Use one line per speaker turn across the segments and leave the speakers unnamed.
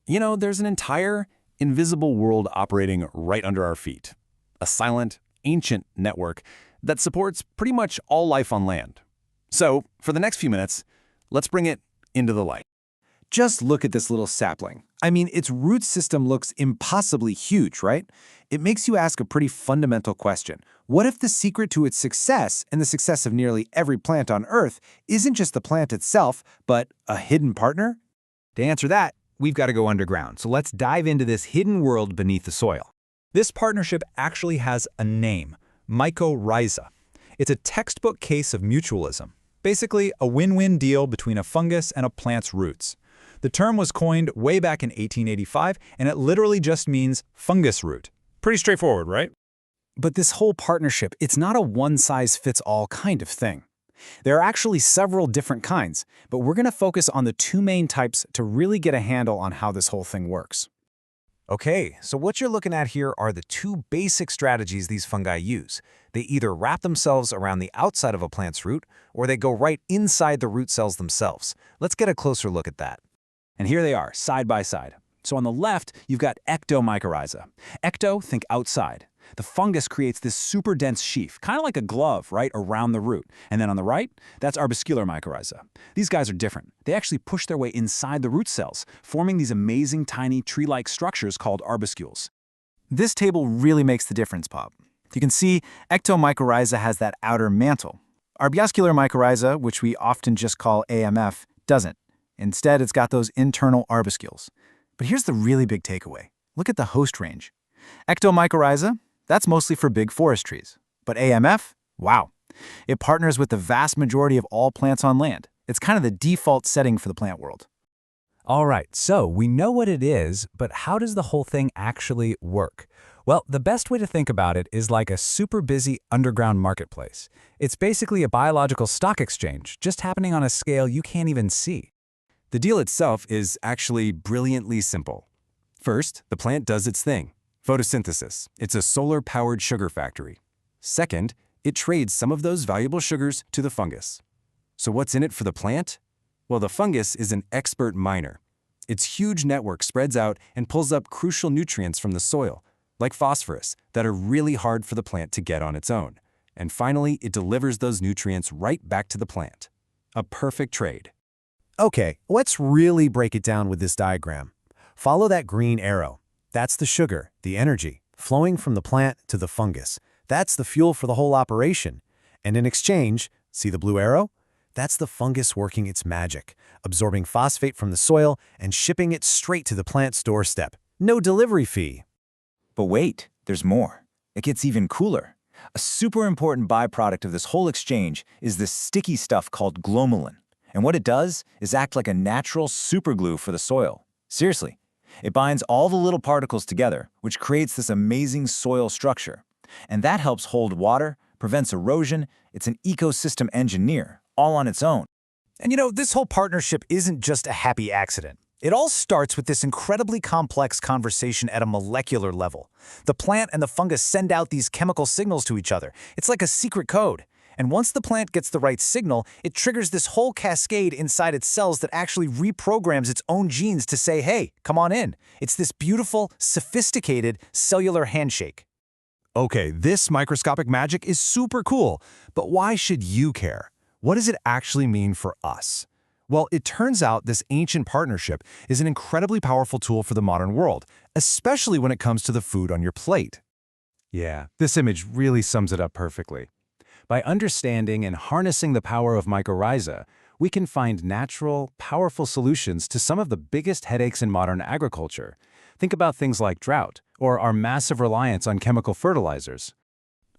There's an entire invisible world operating right under our feet. A silent, ancient network that supports pretty much all life on land. So, for the next few minutes, let's bring it into the light.
Just look at this little sapling. I mean, its root system looks impossibly huge, right? It makes you ask a pretty fundamental question. What if the secret to its success, and the success of nearly every plant on Earth, isn't just the plant itself, but a hidden partner?
To answer that, we've got to go underground, so let's dive into this hidden world beneath the soil. This partnership actually has a name, Mycorrhiza. It's a textbook case of mutualism, basically a win-win deal between a fungus and a plant's roots. The term was coined way back in 1885, and it literally just means fungus root. Pretty straightforward, right?
But this whole partnership, it's not a one-size-fits-all kind of thing. There are actually several different kinds, but we're going to focus on the two main types to really get a handle on how this whole thing works.
Okay, so what you're looking at here are the two basic strategies these fungi use. They either wrap themselves around the outside of a plant's root, or they go right inside the root cells themselves. Let's get a closer look at that.
And here they are, side by side. So on the left, you've got ectomycorrhiza. Ecto, think outside. The fungus creates this super dense sheath, kind of like a glove, right, around the root. And then on the right, that's arbuscular mycorrhiza. These guys are different. They actually push their way inside the root cells, forming these amazing tiny tree-like structures called arbuscules. This table really makes the difference, Pop. You can see ectomycorrhiza has that outer mantle. Arbuscular mycorrhiza, which we often just call AMF, doesn't. Instead, it's got those internal arbuscules. But here's the really big takeaway. Look at the host range. Ectomycorrhiza, that's mostly for big forest trees. But AMF, wow. It partners with the vast majority of all plants on land. It's kind of the default setting for the plant world.
All right, so we know what it is, but how does the whole thing actually work? Well, the best way to think about it is like a super busy underground marketplace. It's basically a biological stock exchange, just happening on a scale you can't even see.
The deal itself is actually brilliantly simple. First, the plant does its thing. Photosynthesis. It's a solar-powered sugar factory. Second, it trades some of those valuable sugars to the fungus. So what's in it for the plant? Well, the fungus is an expert miner. Its huge network spreads out and pulls up crucial nutrients from the soil, like phosphorus, that are really hard for the plant to get on its own. And finally, it delivers those nutrients right back to the plant. A perfect trade.
Okay, let's really break it down with this diagram. Follow that green arrow. That's the sugar, the energy, flowing from the plant to the fungus. That's the fuel for the whole operation. And in exchange, see the blue arrow? That's the fungus working its magic, absorbing phosphate from the soil and shipping it straight to the plant's doorstep. No delivery fee.
But wait, there's more. It gets even cooler. A super important byproduct of this whole exchange is this sticky stuff called glomalin. And what it does is act like a natural superglue for the soil. Seriously. It binds all the little particles together, which creates this amazing soil structure. And that helps hold water, prevents erosion. It's an ecosystem engineer, all on its own.
And this whole partnership isn't just a happy accident. It all starts with this incredibly complex conversation at a molecular level. The plant and the fungus send out these chemical signals to each other. It's like a secret code. And once the plant gets the right signal, it triggers this whole cascade inside its cells that actually reprograms its own genes to say, hey, come on in. It's this beautiful, sophisticated cellular handshake.
Okay, this microscopic magic is super cool, but why should you care? What does it actually mean for us? Well, it turns out this ancient partnership is an incredibly powerful tool for the modern world, especially when it comes to the food on your plate. Yeah, this image really sums it up perfectly. By understanding and harnessing the power of mycorrhiza, we can find natural, powerful solutions to some of the biggest headaches in modern agriculture. Think about things like drought, or our massive reliance on chemical fertilizers.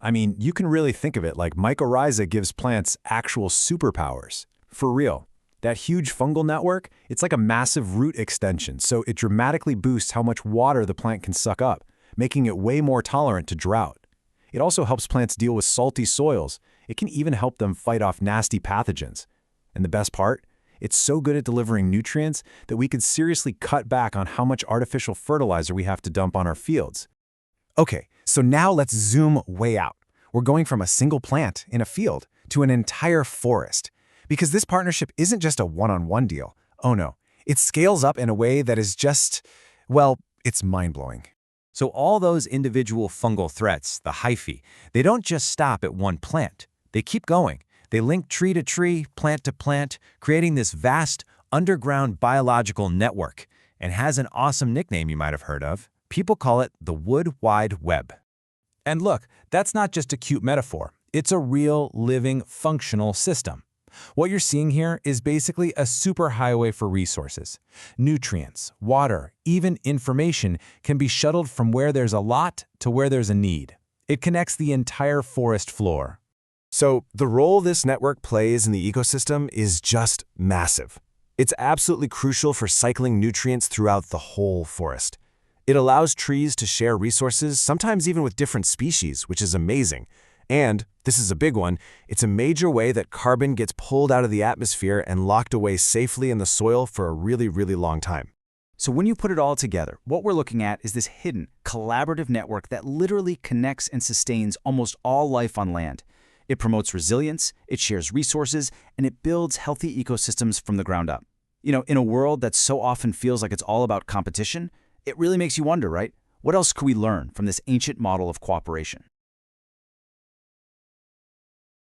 I mean, you can really think of it like mycorrhiza gives plants actual superpowers. For real. That huge fungal network, it's like a massive root extension, so it dramatically boosts how much water the plant can suck up, making it way more tolerant to drought. It also helps plants deal with salty soils. It can even help them fight off nasty pathogens. And the best part? It's so good at delivering nutrients that we could seriously cut back on how much artificial fertilizer we have to dump on our fields. Okay, so now let's zoom way out. We're going from a single plant in a field to an entire forest. Because this partnership isn't just a one-on-one deal. Oh no, It scales up in a way that is just, well, it's mind-blowing.
So all those individual fungal threats, the hyphae, they don't just stop at one plant. They keep going. They link tree to tree, plant to plant, creating this vast, underground biological network, and has an awesome nickname you might have heard of. People call it the Wood Wide Web. And look, that's not just a cute metaphor. It's a real, living, functional system. What you're seeing here is basically a superhighway for resources. Nutrients, water, even information can be shuttled from where there's a lot to where there's a need. It connects the entire forest floor.
So the role this network plays in the ecosystem is just massive. It's absolutely crucial for cycling nutrients throughout the whole forest. It allows trees to share resources, sometimes even with different species, which is amazing. And, this is a big one, it's a major way that carbon gets pulled out of the atmosphere and locked away safely in the soil for a really, really long time.
So when you put it all together, what we're looking at is this hidden, collaborative network that literally connects and sustains almost all life on land. It promotes resilience, it shares resources, and it builds healthy ecosystems from the ground up. You know, in a world that so often feels like it's all about competition, it really makes you wonder, right? What else could we learn from this ancient model of cooperation?